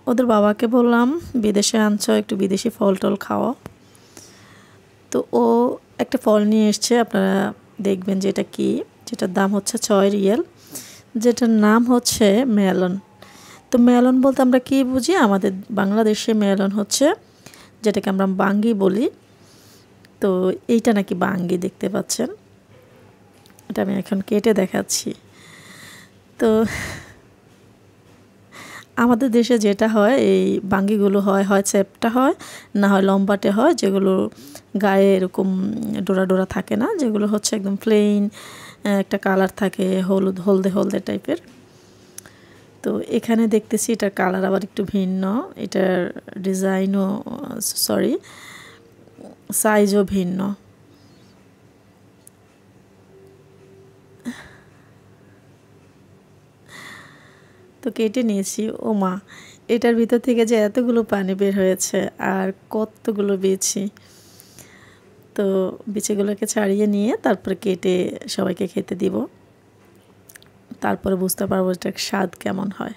ওদের বাবাকে বললাম বিদেশে আনছো, একটু বিদেশি ফল টল খাওয়া। তো ও একটা ফল নিয়ে এসছে, আপনারা দেখবেন যে এটা কী, যেটার দাম হচ্ছে 6 রিয়াল, যেটার নাম হচ্ছে মেলন। তো মেলন বলতে আমরা কী বুঝি, আমাদের বাংলাদেশে মেলন হচ্ছে যেটাকে আমরা বাঙ্গি বলি। তো এইটা নাকি বাঙ্গি, দেখতে পাচ্ছেন, এটা আমি এখন কেটে দেখাচ্ছি। তো আমাদের দেশে যেটা হয়, এই বাঙ্গিগুলো হয় চ্যাপ্টা হয়, না হয় লম্বাটে হয়, যেগুলো গায়ে এরকম ডোরা ডোরা থাকে না, যেগুলো হচ্ছে একদম প্লেন একটা কালার থাকে, হলুদ হলদে হলদে টাইপের। তো এখানে দেখতেছি এটার কালার আবার একটু ভিন্ন, এটার ডিজাইনও সাইজও ভিন্ন। তো কেটে নিয়েছি। ও মা, এটার ভিতর থেকে যে এতগুলো পানি বের হয়েছে, আর কতগুলো বিচি। তো বিচিগুলোকে ছাড়িয়ে নিয়ে তারপরে কেটে সবাইকে খেতে দিব, তারপরে বুঝতে পারবো এটার স্বাদ কেমন হয়।